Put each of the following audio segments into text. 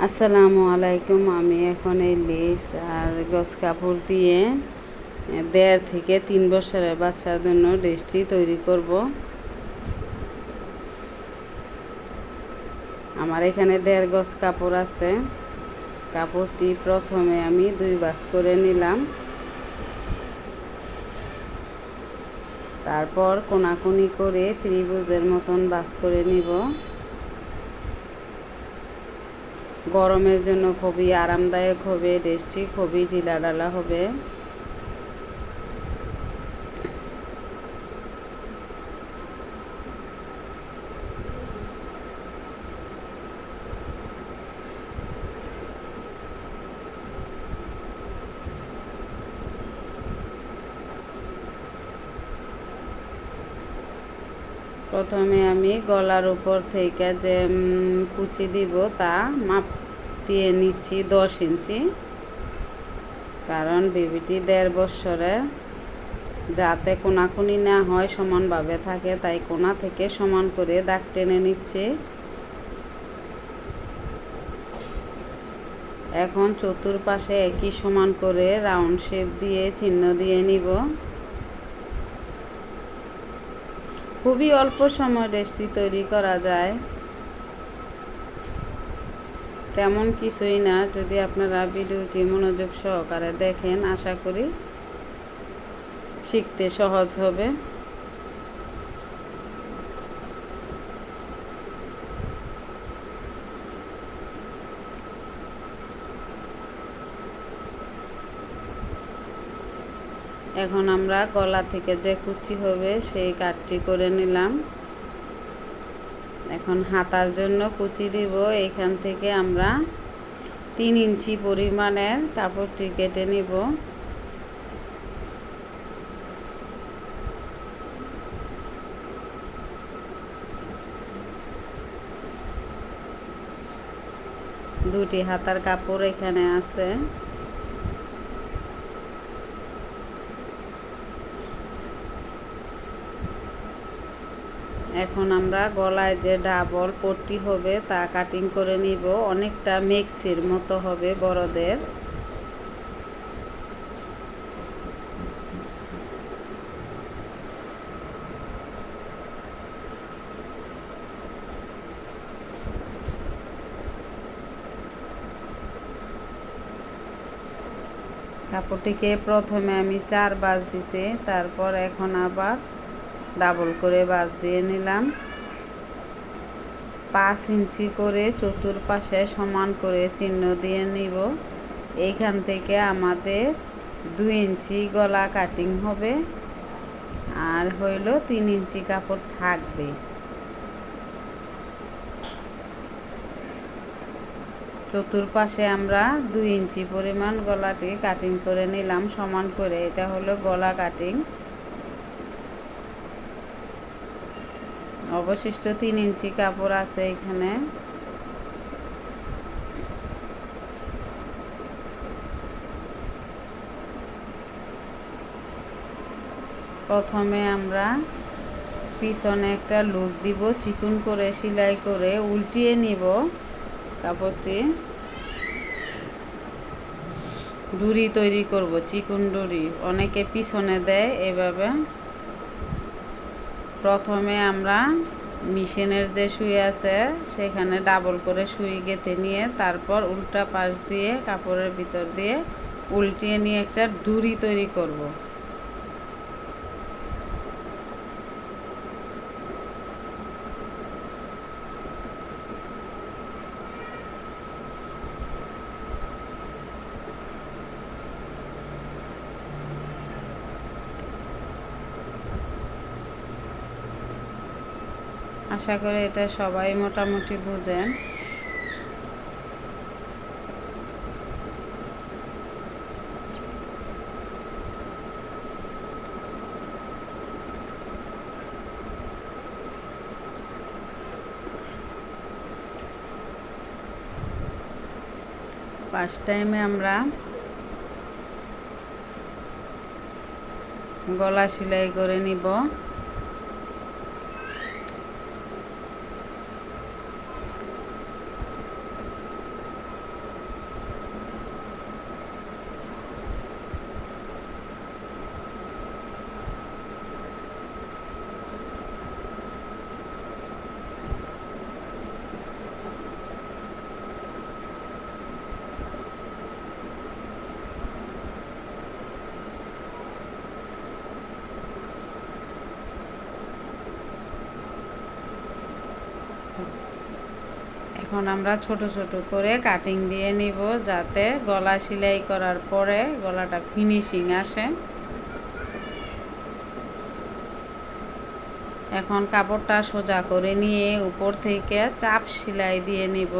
আসসালামু আলাইকুম। আমি এখন এই লেস আর গজ কাপড় দিয়ে 1.5 থেকে 3 বছরের বাচ্চার জন্য লেসটি তৈরি করব। আমার এখানে 1.5 গজ কাপড় আছে। কাপড়টি প্রথমে আমি 2 ভাঁজ করে নিলাম, তারপর কোনাকুনি করে ত্রিভুজের মতন ভাঁজ করে নিব। গরমের জন্য খুবই আরামদায়ক হবে, ড্রেসটি খুবই ঢিলাঢালা হবে। প্রথমে আমি গলার উপর থেকে যে কুচি দিব তা মাপ দিয়ে নিচ্ছি 10 ইঞ্চি, কারণ বেবিটি 1.5 বছরের, যাতে কোনাকুনি না হয়, সমানভাবে থাকে, তাই কোনা থেকে সমান করে দাগ টেনে নিচ্ছি। এখন চতুর্পাশে একই সমান করে রাউন্ড শেপ দিয়ে চিহ্ন দিয়ে নিব। খুবই অল্প সময় ড্রেসটি তৈরি করা যায়, তেমন কিছুই না। যদি আপনারা ভিডিওটি মনোযোগ সহকারে দেখেন, আশা করি শিখতে সহজ হবে। এখন আমরা গলা থেকে যে কুচি হবে সেই কাটটি করে নিলাম। এখন হাতার জন্য কুচি দিব। এখান থেকে আমরা 3 ইঞ্চি পরিমাণের কাপড়টি কেটে নিব। দুটি হাতার কাপড় এখানে আছে। এখন আমরা গলায় যে ডাবল পট্টি হবে তা কাটিং করে নিব। অনেকটা মেক্সির মতো হবে বড়দের। কাপড়টিকে প্রথমে আমি 4 ভাঁজ দিছি, তারপর এখন আবার ডাবল করে ভাঁজ দিয়ে নিলাম। 5 ইঞ্চি করে চতুর্পাশে সমান করে চিহ্ন দিয়ে নিব। এইখান থেকে আমাদের 2 ইঞ্চি গলা কাটিং হবে, আর হইল 3 ইঞ্চি কাপড় থাকবে। চতুর্পাশে আমরা 2 ইঞ্চি পরিমাণ গলাটি কাটিং করে নিলাম সমান করে। এটা হলো গলা কাটিং। অবশিষ্ট 3 ইঞ্চি কাপড় আছে এখানে। প্রথমে আমরা পিছনে একটা লুক দিব, চিকন করে সেলাই করে উল্টিয়ে নিব কাপড়টি। ডুরি তৈরি করব, চিকন ডুরি, অনেকে পিছনে দেয় এভাবে। প্রথমে আমরা মেশিনের যে সুই আছে সেখানে ডাবল করে সুই গেঁথে নিয়ে তারপর উল্টা পাশ দিয়ে কাপড়ের ভিতর দিয়ে উল্টিয়ে নিয়ে একটা ডুরি তৈরি করব। আশা করি এটা সবাই মোটামুটি বুঝেন। ফার্স্ট টাইমে আমরা গলা সেলাই করে নিব। এখন আমরা ছোট ছোট করে কাটিং দিয়ে নিব, যাতে গলা সেলাই করার পরে গলাটা ফিনিশিং আসে। এখন কাপড়টা সোজা করে নিয়ে উপর থেকে চাপ সেলাই দিয়ে নিব।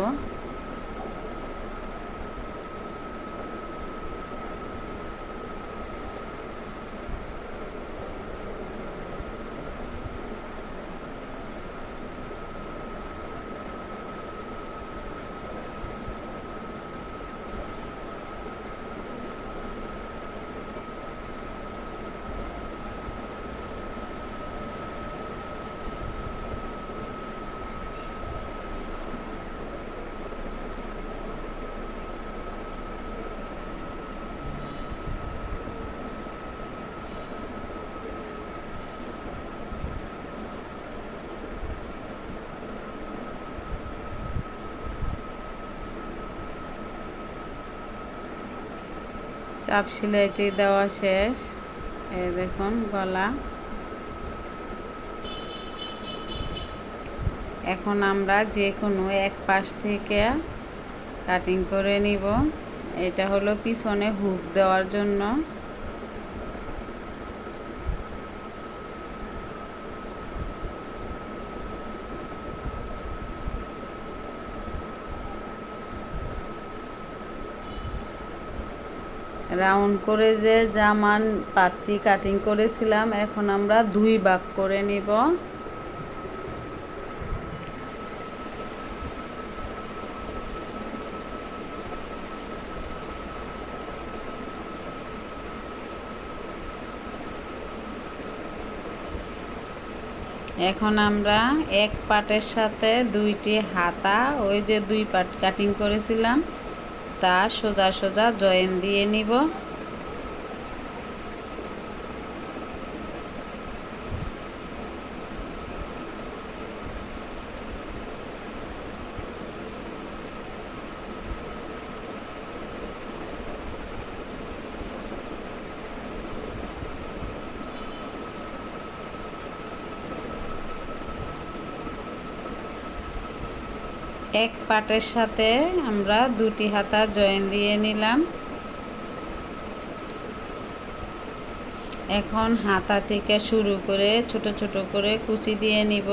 চাপ সেলাইটি দেওয়া শেষ। এই দেখুন গলা। এখন আমরা যে কোনো এক পাশ থেকে কাটিং করে নিব। এটা হলো পিছনে হুক দেওয়ার জন্য। রাউন্ড করে যে জামান পাটটি কাটিং করেছিলাম, এখন আমরা 2 ভাগ করে নিব। এখন আমরা এক পাটের সাথে 2টি হাতা, ওই যে 2 পাট কাটিং করেছিলাম, তা সোজা সোজা জয়েন দিয়ে নিব। এক পাটের সাথে আমরা 2টি হাতা জয়েন দিয়ে নিলাম। এখন হাতা থেকে শুরু করে ছোট ছোট করে কুচি দিয়ে নিব।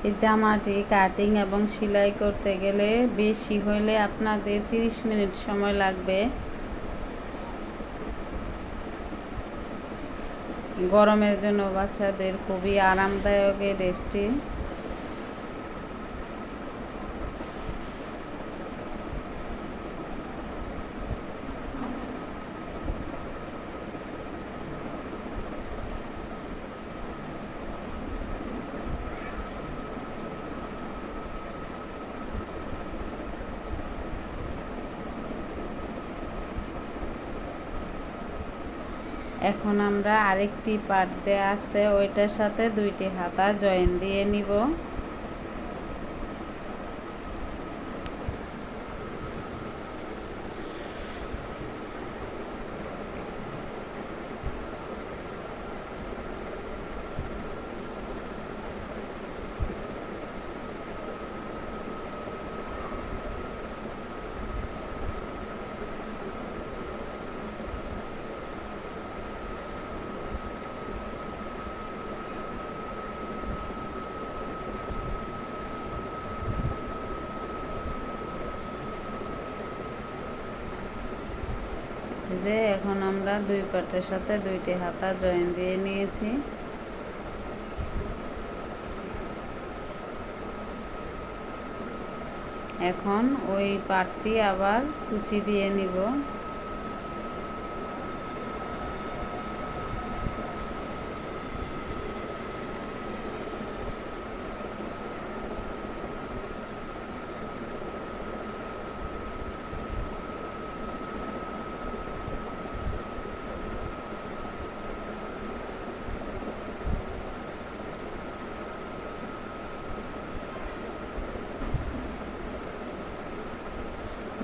এই জামাটি কাটিং এবং সেলাই করতে গেলে বেশি হলে আপনাদের 30 মিনিট সময় লাগবে। গরমের জন্য বাচ্চাদের খুবই আরামদায়ক এই ড্রেসটি। এখন আমরা আরেকটি পার্ট যে আছে ওইটার সাথে 2টি হাতা জয়েন দিয়ে নিব। যে এখন আমরা 2 পাটের সাথে 2টি হাতা জয়েন দিয়ে নিয়েছি। এখন ওই পাটটি আবার কুচি দিয়ে নিব।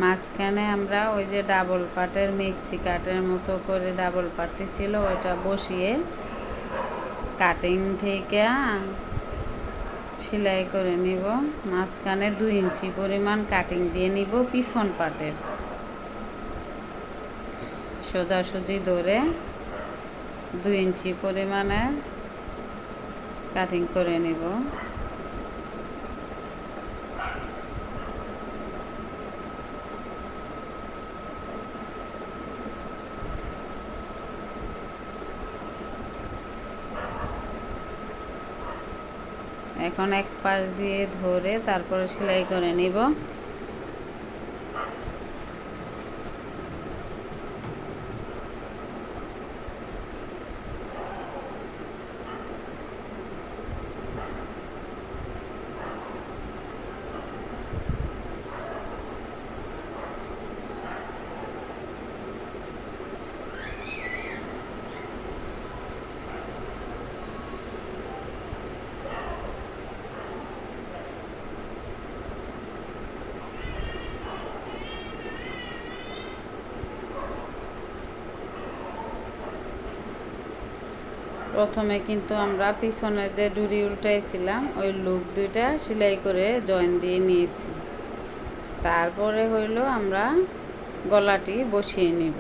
মাঝখানে আমরা ওই যে ডাবল পাটের মিক্সি কাটের মতো করে ডাবল পাটটি ছিল ওইটা বসিয়ে কাটিং থেকে সেলাই করে নিব। মাঝখানে 2 ইঞ্চি পরিমাণ কাটিং দিয়ে নিব পিছন পাটের, সোজাসুজি ধরে 2 ইঞ্চি পরিমাণের কাটিং করে নিব। এখন এক পাশ দিয়ে ধরে তারপরে সেলাই করে নিব। প্রথমে কিন্তু আমরা পিছনে যে ডুরি উল্টাইছিলাম ওই লুক দুইটা সেলাই করে জয়েন দিয়ে নিয়েছি। তারপরে হইলো আমরা গলাটি বসিয়ে নিব।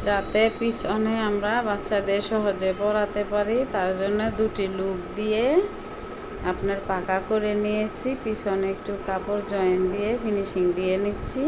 যাতে পিছনে আমরা বাচ্চাদের সহজে পরাতে পারি তার জন্য 2টি লুক দিয়ে আপনার পাকা করে নিয়েছি। পিছনে একটু কাপড় জয়েন দিয়ে ফিনিশিং দিয়ে নিচ্ছি।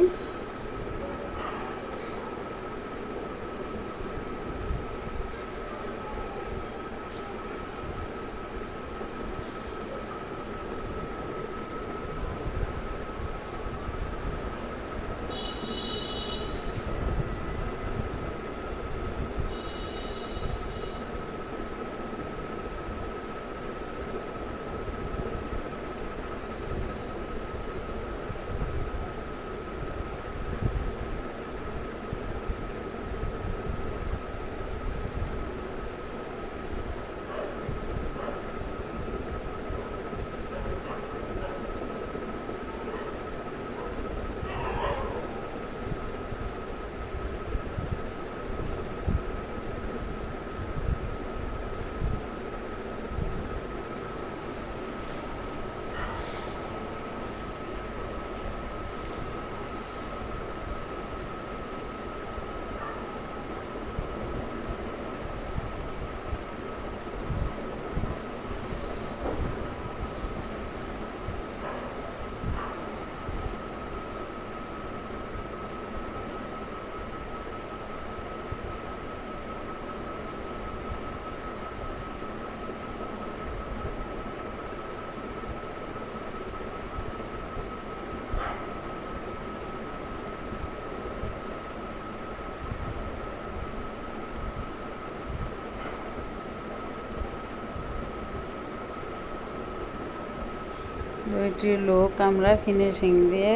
দুইটি লুক আমরা ফিনিশিং দিয়ে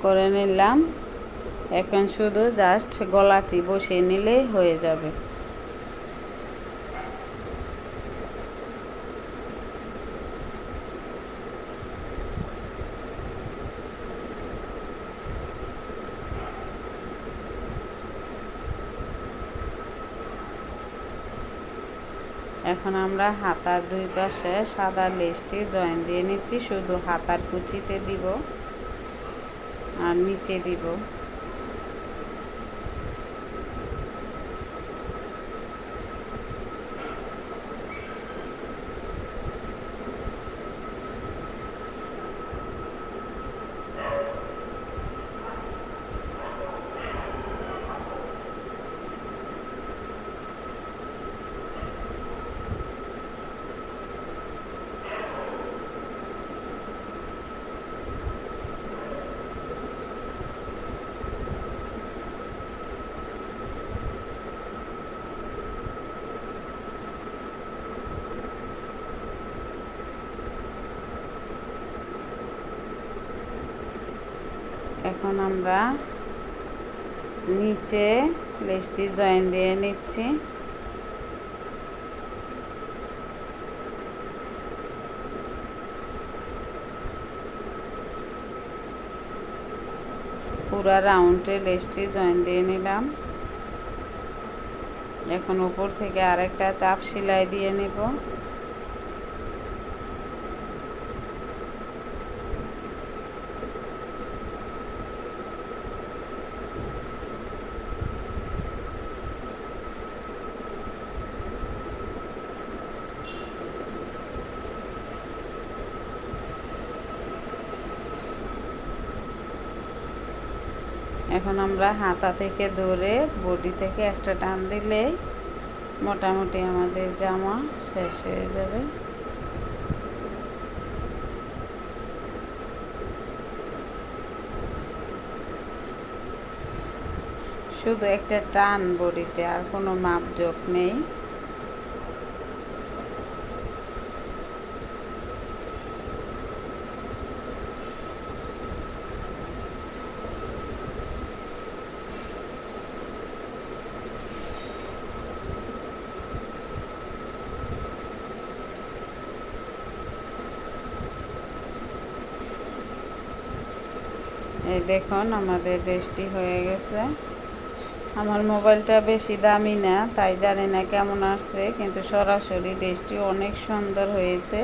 করে নিলাম। এখন শুধু জাস্ট গলাটি বসিয়ে নিলেই হয়ে যাবে। এখন আমরা হাতার দুই পাশে সাদা লেসটি জয়েন দিয়ে নিচ্ছি। শুধু হাতার কুচিতে দিব আর নিচে দিব। এখন আমরা নিচে লেসটি জয়েন দিয়ে নিচ্ছি। পুরা রাউন্ডে লেসটি জয়েন দিয়ে নিলাম। এখন উপর থেকে আরেকটা চাপ সেলাই দিয়ে নেব। এখন আমরা হাতা থেকে ধরে বডি থেকে একটা টান দিলে মোটামুটি আমাদের জামা শেষ হয়ে যাবে। শুধু একটা টান বডিতে, আর কোনো মাপজোক নেই। এই দেখুন আমাদের ড্রেসটি হয়ে গেছে। আমার মোবাইলটা বেশি দামি না, তাই জানি না কেমন আসছে, কিন্তু সরাসরি ড্রেসটি অনেক সুন্দর হয়েছে।